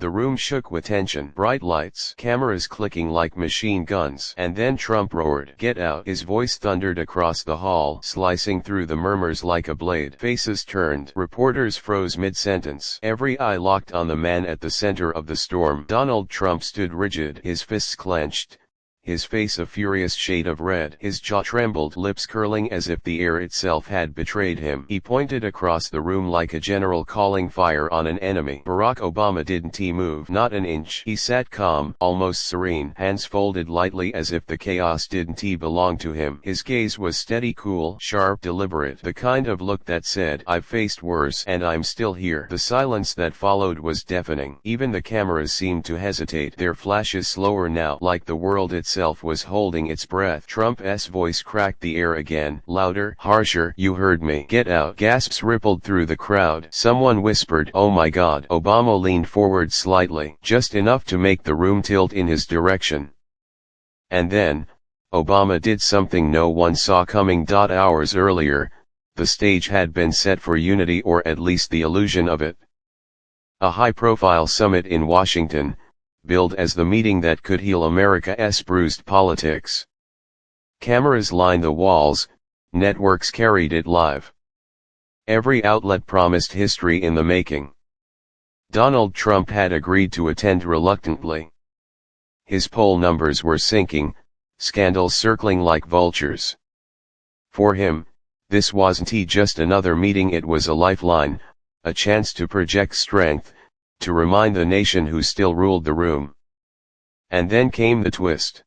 The room shook with tension. Bright lights, cameras clicking like machine guns. And then Trump roared, "Get out!" His voice thundered across the hall, slicing through the murmurs like a blade. Faces turned. Reporters froze mid-sentence. Every eye locked on the man at the center of the storm. Donald Trump stood rigid, his fists clenched, his face a furious shade of red. His jaw trembled, lips curling as if the air itself had betrayed him. He pointed across the room like a general calling fire on an enemy. Barack Obama didn't move, not an inch. He sat calm, almost serene, hands folded lightly as if the chaos didn't belong to him. His gaze was steady, cool, sharp, deliberate. The kind of look that said, "I've faced worse, and I'm still here." The silence that followed was deafening. Even the cameras seemed to hesitate, their flashes slower now, like the world itself was holding its breath. Trump's voice cracked the air again, louder, harsher. "You heard me. Get out." Gasps rippled through the crowd. Someone whispered, "Oh my God." Obama leaned forward slightly, just enough to make the room tilt in his direction. And then, Obama did something no one saw coming. Hours earlier, the stage had been set for unity, or at least the illusion of it. A high-profile summit in Washington, billed as the meeting that could heal America's bruised politics. Cameras lined the walls, networks carried it live. Every outlet promised history in the making. Donald Trump had agreed to attend reluctantly. His poll numbers were sinking, scandals circling like vultures. For him, this wasn't just another meeting, it was a lifeline, a chance to project strength, to remind the nation who still ruled the room. And then came the twist.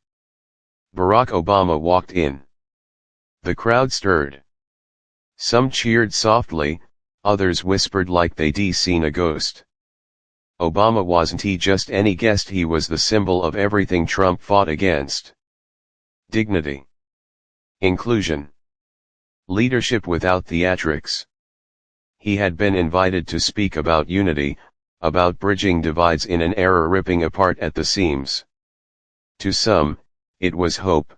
Barack Obama walked in. The crowd stirred. Some cheered softly, others whispered like they'd seen a ghost. Obama wasn't just any guest, he was the symbol of everything Trump fought against. Dignity. Inclusion. Leadership without theatrics. He had been invited to speak about unity, about bridging divides in an era ripping apart at the seams. To some, it was hope.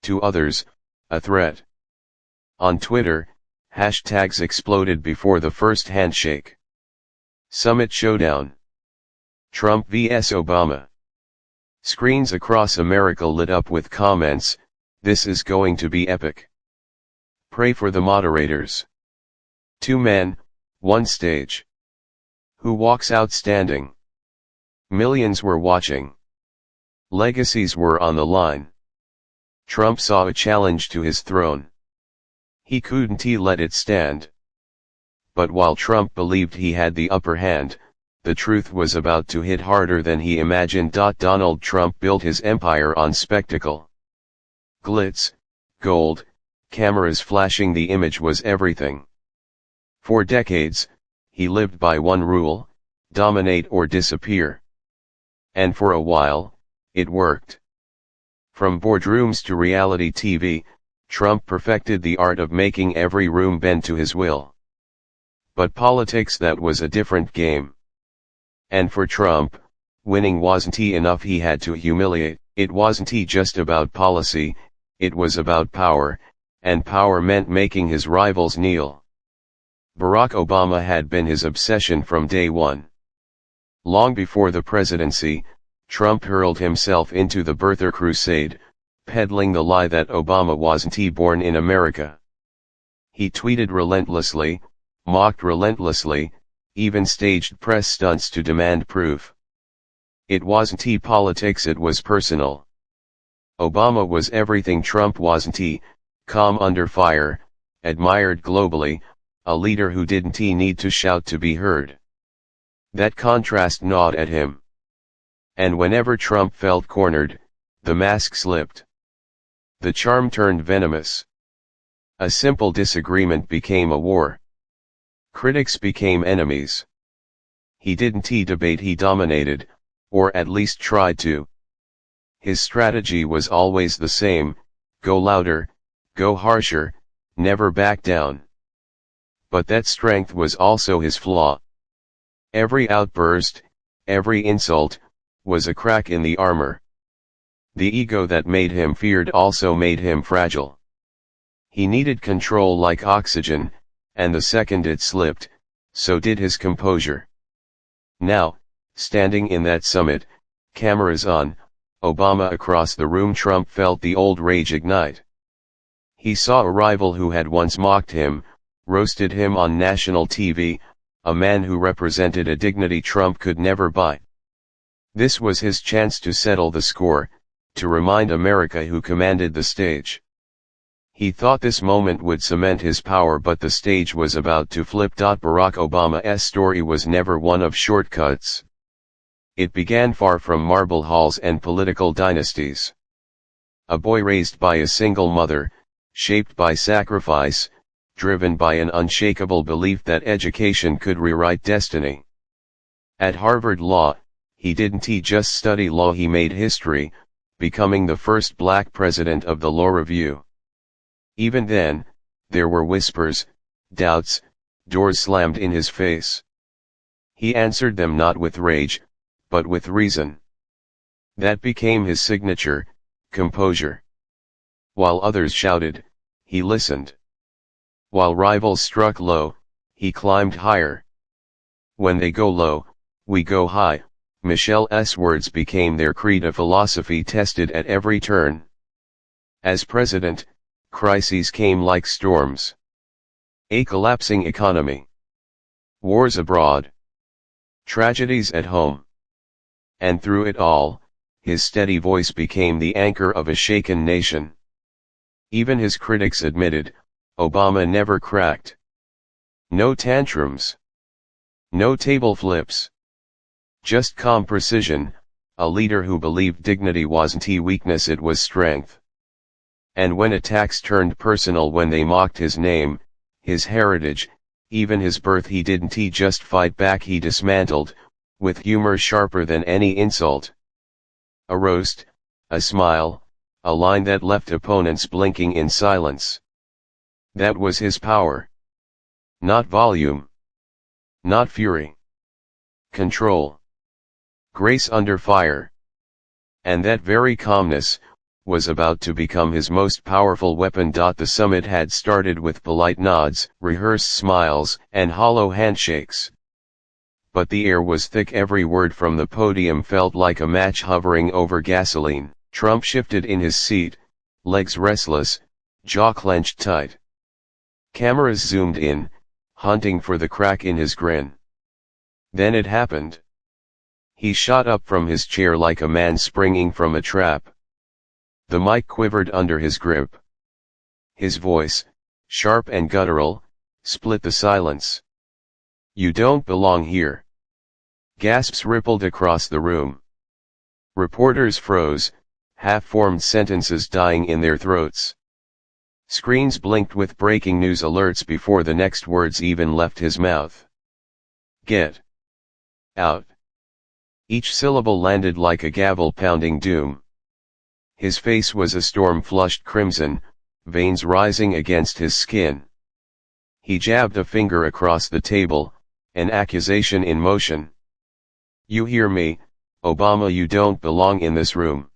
To others, a threat. On Twitter, hashtags exploded before the first handshake. Summit Showdown. Trump vs Obama. Screens across America lit up with comments, "This is going to be epic. Pray for the moderators. 2 men, 1 stage. Who walks out standing?" Millions were watching. Legacies were on the line. Trump saw a challenge to his throne. He couldn't let it stand. But while Trump believed he had the upper hand, the truth was about to hit harder than he imagined. Donald Trump built his empire on spectacle. Glitz, gold, cameras flashing, the image was everything. For decades, he lived by one rule: dominate or disappear. And for a while, it worked. From boardrooms to reality TV, Trump perfected the art of making every room bend to his will. But politics, that was a different game. And for Trump, winning wasn't enough, he had to humiliate. It wasn't just about policy, it was about power, and power meant making his rivals kneel. Barack Obama had been his obsession from day one. Long before the presidency, Trump hurled himself into the birther crusade, peddling the lie that Obama wasn't born in America. He tweeted relentlessly, mocked relentlessly, even staged press stunts to demand proof. It wasn't politics, it was personal. Obama was everything Trump wasn't: calm under fire, admired globally, a leader who didn't need to shout to be heard. That contrast gnawed at him. And whenever Trump felt cornered, the mask slipped. The charm turned venomous. A simple disagreement became a war. Critics became enemies. He didn't debate, he dominated, or at least tried to. His strategy was always the same: go louder, go harsher, never back down. But that strength was also his flaw. Every outburst, every insult, was a crack in the armor. The ego that made him feared also made him fragile. He needed control like oxygen, and the second it slipped, so did his composure. Now, Standing in that summit, cameras on, Obama across the room, Trump felt the old rage ignite. He saw a rival who had once mocked him, roasted him on national TV, a man who represented a dignity Trump could never buy. This was his chance to settle the score, to remind America who commanded the stage. He thought this moment would cement his power, but the stage was about to flip. Barack Obama's story was never one of shortcuts. It began far from marble halls and political dynasties. A boy raised by a single mother, shaped by sacrifice, driven by an unshakable belief that education could rewrite destiny. At Harvard Law, he didn't just study law, he made history, becoming the first black president of the Law Review. Even then, there were whispers, doubts, doors slammed in his face. He answered them not with rage, but with reason. That became his signature, composure. While others shouted, he listened. While rivals struck low, he climbed higher. When they go low, we go high. Michelle's words became their creed, a philosophy tested at every turn. As president, crises came like storms. A collapsing economy. Wars abroad. Tragedies at home. And through it all, his steady voice became the anchor of a shaken nation. Even his critics admitted, Obama never cracked. No tantrums. No table flips. Just calm precision, a leader who believed dignity wasn't weakness, it was strength. And when attacks turned personal, when they mocked his name, his heritage, even his birth, he didn't just fight back, he dismantled, with humor sharper than any insult. A roast, a smile, a line that left opponents blinking in silence. That was his power. Not volume. Not fury. Control. Grace under fire. And that very calmness was about to become his most powerful weapon. The summit had started with polite nods, rehearsed smiles, and hollow handshakes. But the air was thick, every word from the podium felt like a match hovering over gasoline. Trump shifted in his seat, legs restless, jaw clenched tight. Cameras zoomed in, hunting for the crack in his grin. Then it happened. He shot up from his chair like a man springing from a trap. The mic quivered under his grip. His voice, sharp and guttural, split the silence. "You don't belong here." Gasps rippled across the room. Reporters froze, half-formed sentences dying in their throats. Screens blinked with breaking news alerts before the next words even left his mouth. "Get out." Each syllable landed like a gavel-pounding doom. His face was a storm-flushed crimson, veins rising against his skin. He jabbed a finger across the table, an accusation in motion. "You hear me, Obama, you don't belong in this room.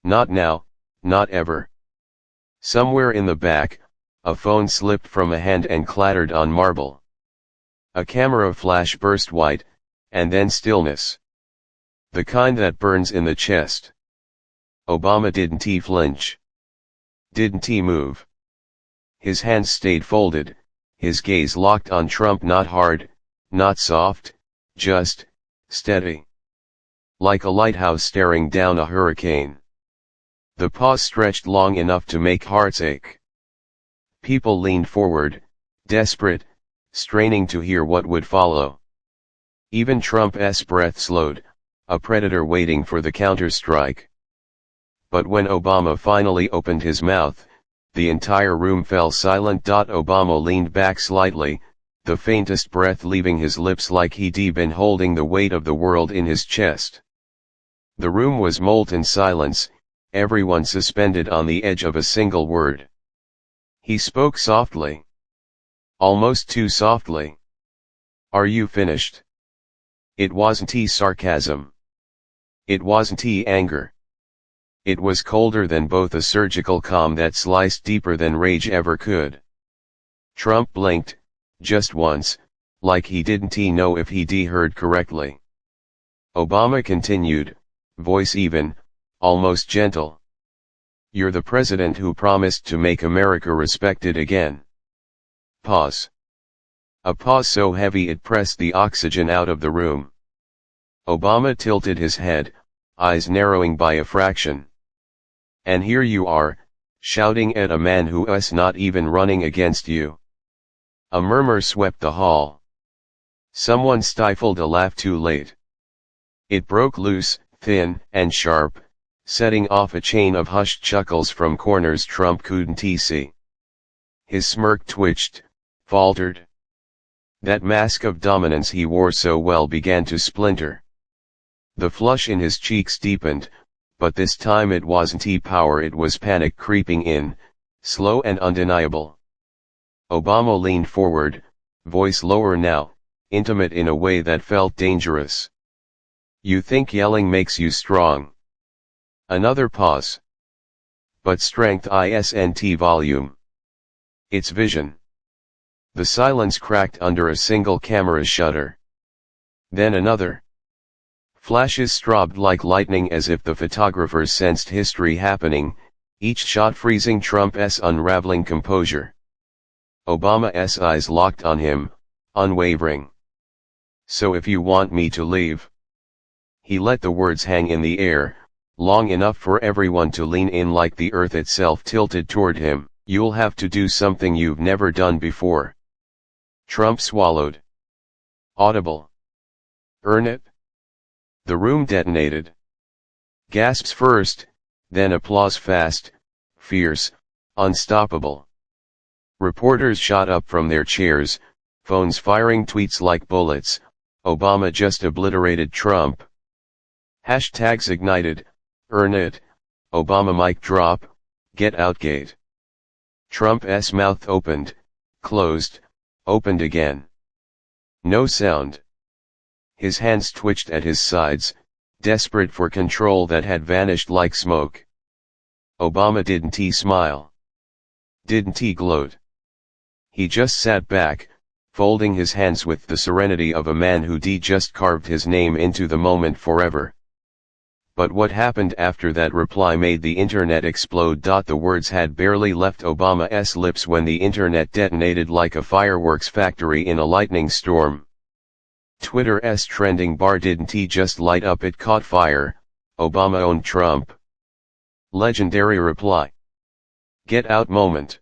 Not now, not ever." Somewhere in the back, a phone slipped from a hand and clattered on marble. A camera flash burst white, and then stillness. The kind that burns in the chest. Obama didn't flinch. Didn't move. His hands stayed folded, his gaze locked on Trump, not hard, not soft, just steady. Like a lighthouse staring down a hurricane. The pause stretched long enough to make hearts ache. People leaned forward, desperate, straining to hear what would follow. Even Trump's breath slowed, a predator waiting for the counterstrike. But when Obama finally opened his mouth, the entire room fell silent. Obama leaned back slightly, the faintest breath leaving his lips like he'd been holding the weight of the world in his chest. The room was molten silence, everyone suspended on the edge of a single word. He spoke softly. Almost too softly. "Are you finished?" It wasn't sarcasm. It wasn't anger. It was colder than both, a surgical calm that sliced deeper than rage ever could. Trump blinked, just once, like he didn't know if he'd heard correctly. Obama continued, voice even, almost gentle. You're the president who promised to make America respected again. Pause. A pause so heavy it pressed the oxygen out of the room. Obama tilted his head, eyes narrowing by a fraction. And here you are, shouting at a man who's not even running against you. A murmur swept the hall. Someone stifled a laugh too late. It broke loose, thin, and sharp, setting off a chain of hushed chuckles from corners Trump couldn't see. His smirk twitched, faltered. That mask of dominance he wore so well began to splinter. The flush in his cheeks deepened, but this time it wasn't power, it was panic creeping in, slow and undeniable. Obama leaned forward, voice lower now, intimate in a way that felt dangerous. You think yelling makes you strong? Another pause. But strength isn't volume. It's vision. The silence cracked under a single camera shutter. Then another. Flashes strobed like lightning as if the photographers sensed history happening, each shot freezing Trump's unraveling composure. Obama's eyes locked on him, unwavering. So if you want me to leave? He let the words hang in the air, long enough for everyone to lean in like the earth itself tilted toward him. You'll have to do something you've never done before. Trump swallowed. Audible. Earn it? The room detonated. Gasps first, then applause fast, fierce, unstoppable. Reporters shot up from their chairs, phones firing tweets like bullets. Obama just obliterated Trump. Hashtags ignited, earn it, Obama mic drop, get out gate. Trump's mouth opened, closed, opened again. No sound. His hands twitched at his sides, desperate for control that had vanished like smoke. Obama didn't smile. Didn't gloat. He just sat back, folding his hands with the serenity of a man who just carved his name into the moment forever. But what happened after that reply made the internet explode. The words had barely left Obama's lips when the internet detonated like a fireworks factory in a lightning storm. Twitter's trending bar didn't just light up, it caught fire. Obama owned Trump. Legendary reply. Get out moment.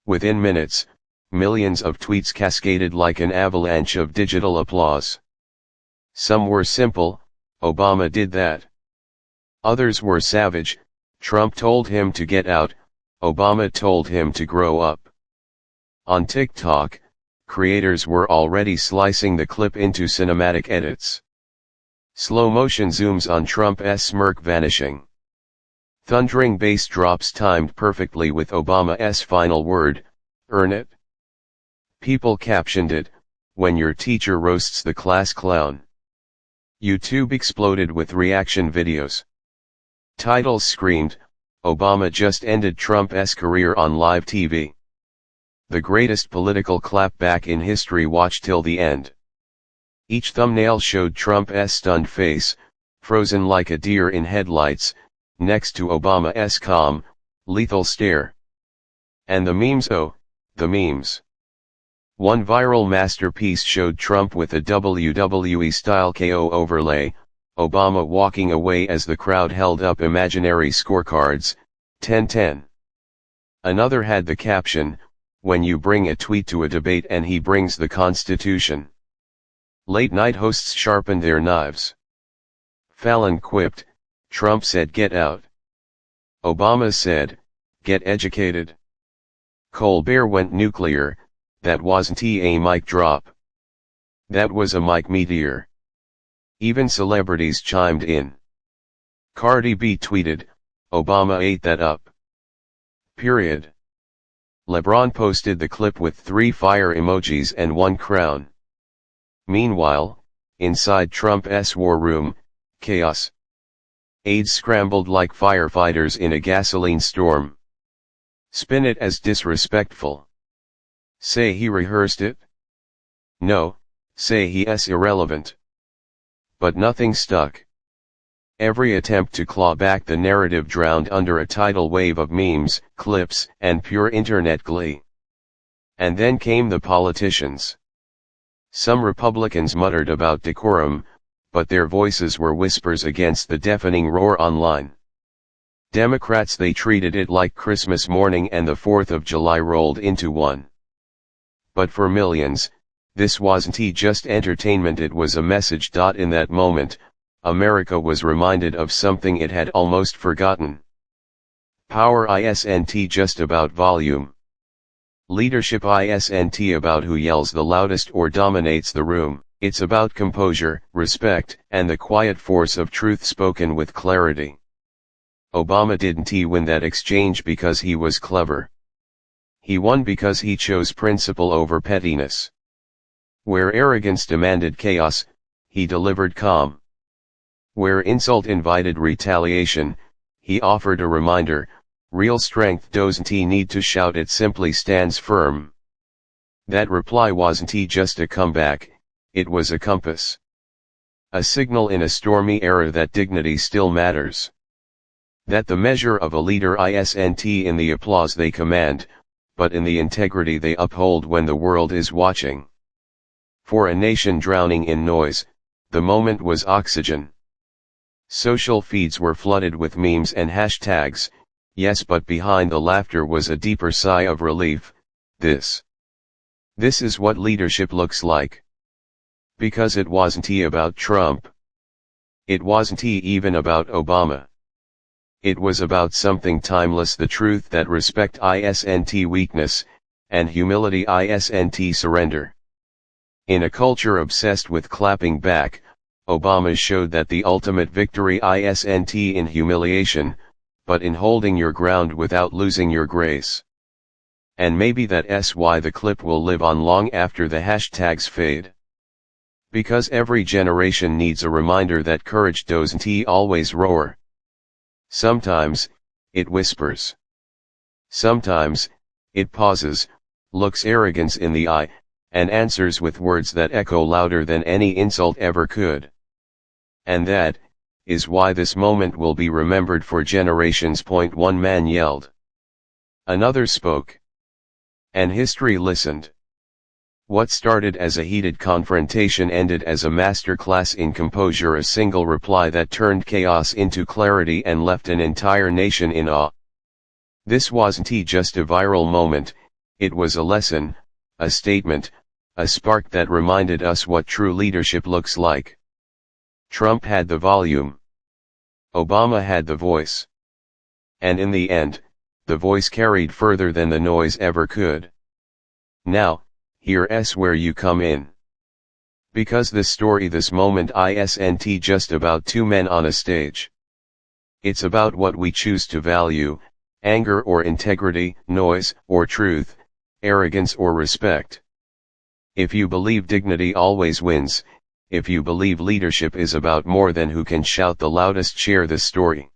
Within minutes, millions of tweets cascaded like an avalanche of digital applause. Some were simple, Obama did that. Others were savage, Trump told him to get out, Obama told him to grow up. On TikTok, creators were already slicing the clip into cinematic edits. Slow motion zooms on Trump's smirk vanishing. Thundering bass drops timed perfectly with Obama's final word, earn it. People captioned it, when your teacher roasts the class clown. YouTube exploded with reaction videos. Titles screamed, Obama just ended Trump's career on live TV. The greatest political clapback in history, watch till the end. Each thumbnail showed Trump's stunned face, frozen like a deer in headlights, next to Obama's calm, lethal stare. And the memes, oh, the memes. One viral masterpiece showed Trump with a WWE-style KO overlay, Obama walking away as the crowd held up imaginary scorecards, 10-10. Another had the caption, when you bring a tweet to a debate and he brings the Constitution. Late night hosts sharpened their knives. Fallon quipped, Trump said get out. Obama said, get educated. Colbert went nuclear, that wasn't a mic drop. That was a mic meteor. Even celebrities chimed in. Cardi B tweeted, Obama ate that up. Period. LeBron posted the clip with 3 fire emojis and 1 crown. Meanwhile, inside Trump's war room, chaos. Aides scrambled like firefighters in a gasoline storm. Spin it as disrespectful. Say he rehearsed it? No, say he's irrelevant. But nothing stuck. Every attempt to claw back the narrative drowned under a tidal wave of memes, clips, and pure internet glee. And then came the politicians. Some Republicans muttered about decorum, but their voices were whispers against the deafening roar online. Democrats, they treated it like Christmas morning and the 4th of July rolled into one. But for millions, this wasn't just entertainment, it was a message. In that moment, America was reminded of something it had almost forgotten. Power isn't just about volume. Leadership isn't about who yells the loudest or dominates the room. It's about composure, respect, and the quiet force of truth spoken with clarity. Obama didn't win that exchange because he was clever. He won because he chose principle over pettiness. Where arrogance demanded chaos, he delivered calm. Where insult invited retaliation, he offered a reminder: real strength doesn't need to shout, it simply stands firm. That reply wasn't just a comeback, it was a compass. A signal in a stormy era that dignity still matters. That the measure of a leader isn't in the applause they command, but in the integrity they uphold when the world is watching. For a nation drowning in noise, the moment was oxygen. Social feeds were flooded with memes and hashtags, yes, but behind the laughter was a deeper sigh of relief. This is what leadership looks like. Because it wasn't about Trump. It wasn't even about Obama. It was about something timeless, the truth that respect isn't weakness, and humility isn't surrender. In a culture obsessed with clapping back, Obama showed that the ultimate victory isn't in humiliation, but in holding your ground without losing your grace. And maybe that's why the clip will live on long after the hashtags fade. Because every generation needs a reminder that courage doesn't always roar. Sometimes, it whispers. Sometimes, it pauses, looks arrogance in the eye, and answers with words that echo louder than any insult ever could. And that is why this moment will be remembered for generations. One man yelled. Another spoke. And history listened. What started as a heated confrontation ended as a masterclass in composure, a single reply that turned chaos into clarity and left an entire nation in awe. This wasn't just a viral moment, it was a lesson, a statement, a spark that reminded us what true leadership looks like. Trump had the volume. Obama had the voice. And in the end, the voice carried further than the noise ever could. Now, here's where you come in. Because this story, this moment isn't just about two men on a stage. It's about what we choose to value: anger or integrity, noise or truth, arrogance or respect. If you believe dignity always wins, if you believe leadership is about more than who can shout the loudest, share this story.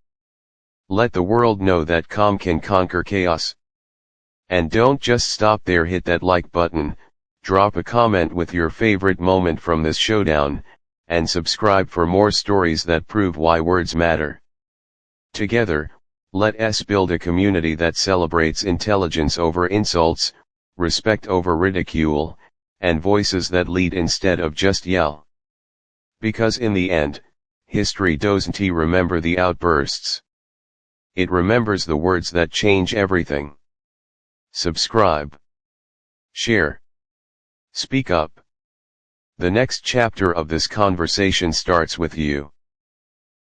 Let the world know that calm can conquer chaos. And don't just stop there, hit that like button, drop a comment with your favorite moment from this showdown, and subscribe for more stories that prove why words matter. Together, let us build a community that celebrates intelligence over insults, respect over ridicule, and voices that lead instead of just yell. Because in the end, history doesn't remember the outbursts. It remembers the words that change everything. Subscribe. Share. Speak up. The next chapter of this conversation starts with you.